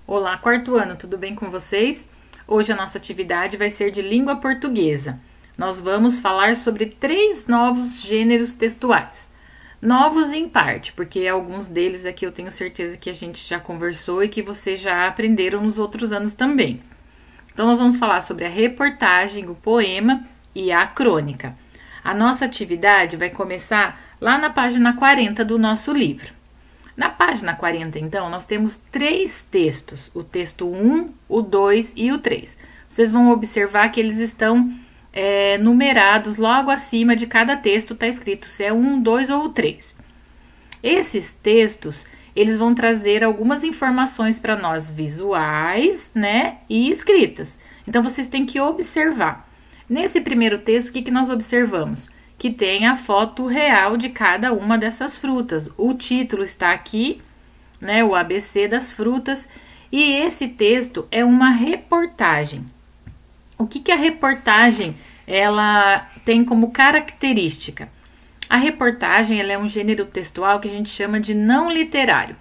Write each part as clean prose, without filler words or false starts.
Olá, quarto ano, tudo bem com vocês? Hoje a nossa atividade vai ser de língua portuguesa. Nós vamos falar sobre 3 novos gêneros textuais. Novos em parte, porque alguns deles aqui eu tenho certeza que a gente já conversou e que vocês já aprenderam nos outros anos também. Então, nós vamos falar sobre a reportagem, o poema e a crônica. A nossa atividade vai começar lá na página 40 do nosso livro. Na página 40, então, nós temos 3 textos, o texto 1, o 2 e o 3. Vocês vão observar que eles estão numerados logo acima de cada texto, está escrito se é 1, 2 ou 3. Esses textos, eles vão trazer algumas informações para nós visuais, né, e escritas. Então, vocês têm que observar. Nesse primeiro texto, o que nós observamos? Que tem a foto real de cada uma dessas frutas. O título está aqui, né, o ABC das frutas, e esse texto é uma reportagem. O que a reportagem ela tem como característica? A reportagem ela é um gênero textual que a gente chama de não literário.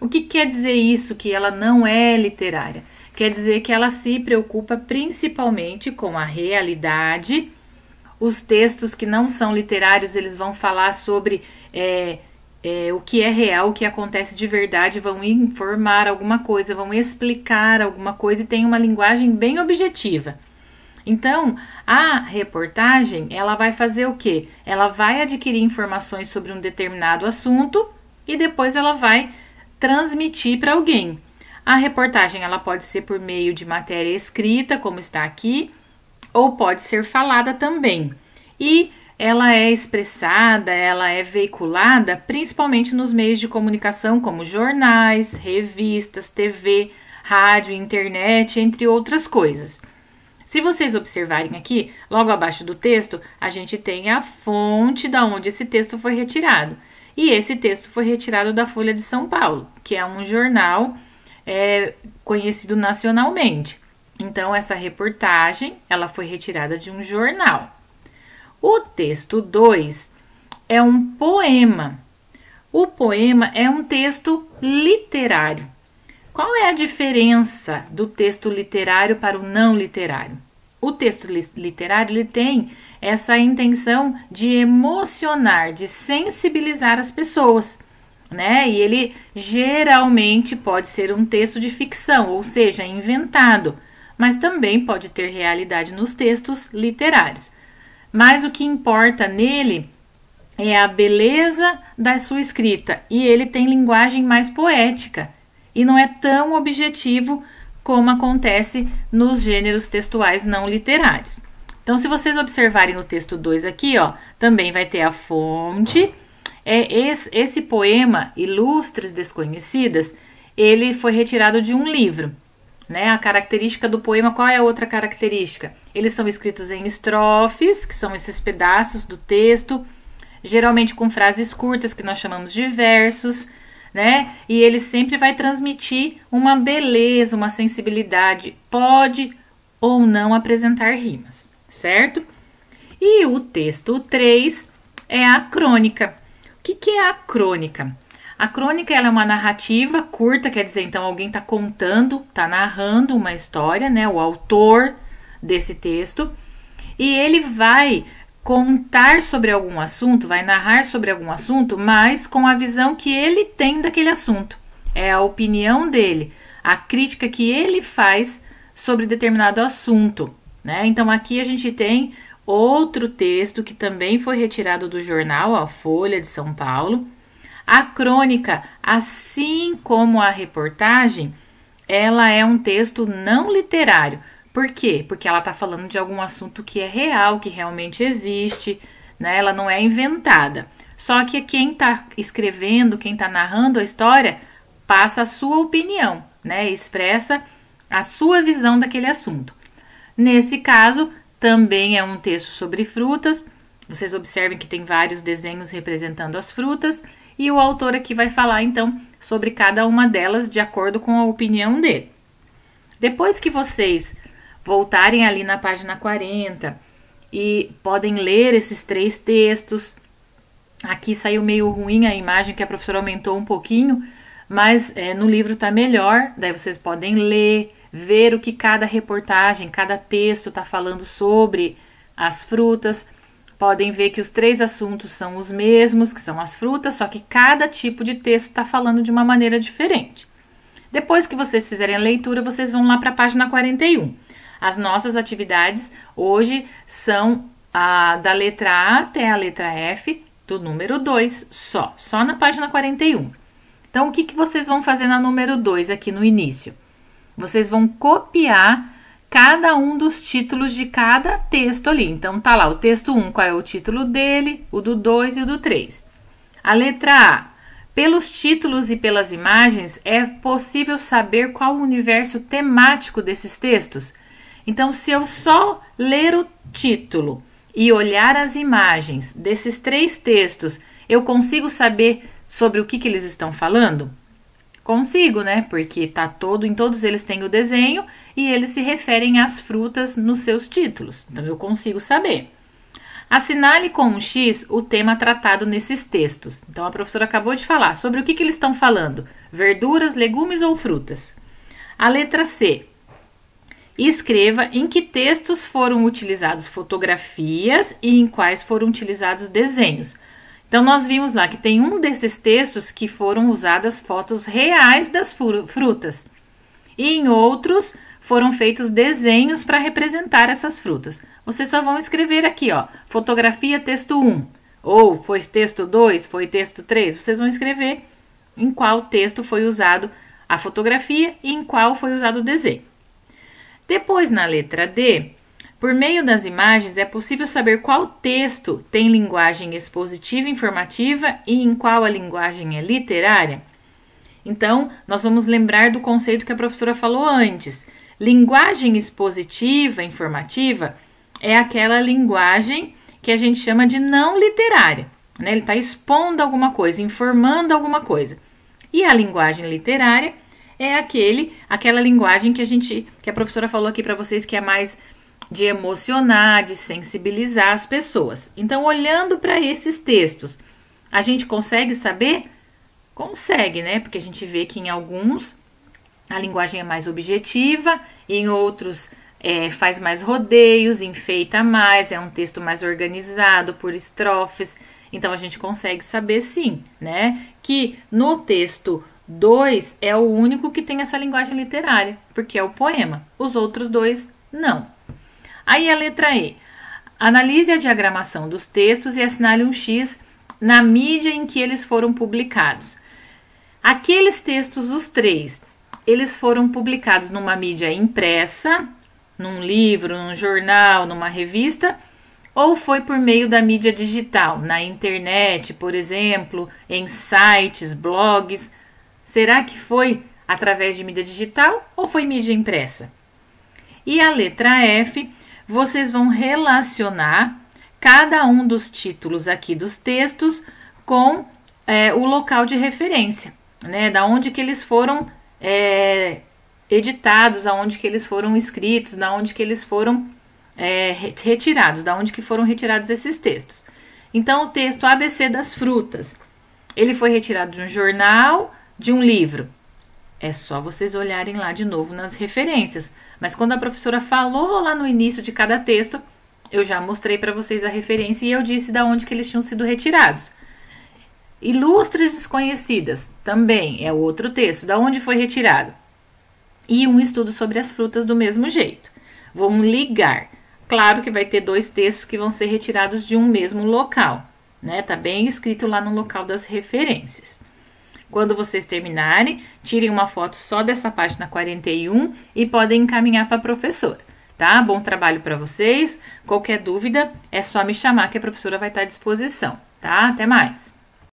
O que quer dizer isso, que ela não é literária? Quer dizer que ela se preocupa principalmente com a realidade. Os textos que não são literários, eles vão falar sobre o que é real, o que acontece de verdade, vão informar alguma coisa, vão explicar alguma coisa e tem uma linguagem bem objetiva. Então, a reportagem, ela vai fazer o quê? Ela vai adquirir informações sobre um determinado assunto e depois ela vai transmitir para alguém. A reportagem, ela pode ser por meio de matéria escrita, como está aqui, ou pode ser falada também. E ela é expressada, ela é veiculada principalmente nos meios de comunicação como jornais, revistas, TV, rádio, internet, entre outras coisas. Se vocês observarem aqui, logo abaixo do texto, a gente tem a fonte da onde esse texto foi retirado. E esse texto foi retirado da Folha de São Paulo, que é um jornal conhecido nacionalmente. Então, essa reportagem, ela foi retirada de um jornal. O texto 2 é um poema. O poema é um texto literário. Qual é a diferença do texto literário para o não literário? O texto literário ele tem essa intenção de emocionar, de sensibilizar as pessoas, né? E ele geralmente pode ser um texto de ficção, ou seja, inventado, mas também pode ter realidade nos textos literários. Mas o que importa nele é a beleza da sua escrita, e ele tem linguagem mais poética, e não é tão objetivo como acontece nos gêneros textuais não literários. Então, se vocês observarem no texto 2 aqui, ó, também vai ter a fonte. Esse poema, Ilustres Desconhecidas, ele foi retirado de um livro. Né? A característica do poema, qual é a outra característica? Eles são escritos em estrofes, que são esses pedaços do texto, geralmente com frases curtas, que nós chamamos de versos, né? E ele sempre vai transmitir uma beleza, uma sensibilidade, pode ou não apresentar rimas, certo? E o texto 3 é a crônica. O que é a crônica? A crônica ela é uma narrativa curta, quer dizer, então alguém está contando, está narrando uma história, né? O autor desse texto. E ele vai contar sobre algum assunto, vai narrar sobre algum assunto, mas com a visão que ele tem daquele assunto. É a opinião dele, a crítica que ele faz sobre determinado assunto, né? Então aqui a gente tem outro texto que também foi retirado do jornal, a Folha de São Paulo. A crônica, assim como a reportagem, ela é um texto não literário. Por quê? Porque ela está falando de algum assunto que é real, que realmente existe, né? Ela não é inventada. Só que quem está escrevendo, quem está narrando a história, passa a sua opinião, né? Expressa a sua visão daquele assunto. Nesse caso, também é um texto sobre frutas. Vocês observem que tem vários desenhos representando as frutas. E o autor aqui vai falar, então, sobre cada uma delas de acordo com a opinião dele. Depois que vocês voltarem ali na página 40 e podem ler esses 3 textos, aqui saiu meio ruim a imagem que a professora aumentou um pouquinho, mas no livro tá melhor, daí vocês podem ler, ver o que cada reportagem, cada texto tá falando sobre as frutas. Podem ver que os 3 assuntos são os mesmos, que são as frutas, só que cada tipo de texto está falando de uma maneira diferente. Depois que vocês fizerem a leitura, vocês vão lá para a página 41. As nossas atividades hoje são da letra A até a letra F, do número 2 só na página 41. Então, o que vocês vão fazer na número 2 aqui no início? Vocês vão copiar cada um dos títulos de cada texto ali. Então, tá lá o texto 1, qual é o título dele, o do 2 e o do 3. A letra A. Pelos títulos e pelas imagens, é possível saber qual o universo temático desses textos? Então, se eu só ler o título e olhar as imagens desses 3 textos, eu consigo saber sobre o que eles estão falando? Consigo, né? Porque em todos eles tem o desenho e eles se referem às frutas nos seus títulos. Então, eu consigo saber. Assinale com um X o tema tratado nesses textos. Então, a professora acabou de falar sobre o que eles estão falando. Verduras, legumes ou frutas? A letra C. Escreva em que textos foram utilizados fotografias e em quais foram utilizados desenhos. Então, nós vimos lá que tem um desses textos que foram usadas fotos reais das frutas. E em outros foram feitos desenhos para representar essas frutas. Vocês só vão escrever aqui, ó, fotografia texto 1. Ou foi texto 2, foi texto 3. Vocês vão escrever em qual texto foi usado a fotografia e em qual foi usado o desenho. Depois, na letra D, por meio das imagens, é possível saber qual texto tem linguagem expositiva e informativa e em qual a linguagem é literária. Então, nós vamos lembrar do conceito que a professora falou antes. Linguagem expositiva, informativa, é aquela linguagem que a gente chama de não literária, né? Ele está expondo alguma coisa, informando alguma coisa. E a linguagem literária é aquela linguagem que a professora falou aqui para vocês que é mais de emocionar, de sensibilizar as pessoas. Então, olhando para esses textos, a gente consegue saber? Consegue, né? Porque a gente vê que em alguns a linguagem é mais objetiva, em outros faz mais rodeios, enfeita mais, é um texto mais organizado por estrofes. Então, a gente consegue saber sim, né? Que no texto 2 é o único que tem essa linguagem literária, porque é o poema. Os outros 2, não. Aí a letra E. Analise a diagramação dos textos e assinale um X na mídia em que eles foram publicados. Aqueles textos, os 3, eles foram publicados numa mídia impressa, num livro, num jornal, numa revista, ou foi por meio da mídia digital, na internet, por exemplo, em sites, blogs? Será que foi através de mídia digital ou foi mídia impressa? E a letra F, vocês vão relacionar cada um dos títulos aqui dos textos com o local de referência, né? Da onde que eles foram editados, aonde que eles foram escritos, da onde que eles foram retirados, da onde que foram retirados esses textos. Então, o texto ABC das frutas, ele foi retirado de um jornal, de um livro. É só vocês olharem lá de novo nas referências. Mas quando a professora falou lá no início de cada texto, eu já mostrei para vocês a referência e eu disse da onde que eles tinham sido retirados. Ilustres desconhecidas, também é outro texto, da onde foi retirado. E um estudo sobre as frutas do mesmo jeito. Vamos ligar. Claro que vai ter 2 textos que vão ser retirados de um mesmo local, né? Tá bem escrito lá no local das referências. Quando vocês terminarem, tirem uma foto só dessa página 41 e podem encaminhar para a professora, tá? Bom trabalho para vocês. Qualquer dúvida, é só me chamar que a professora vai estar à disposição, tá? Até mais!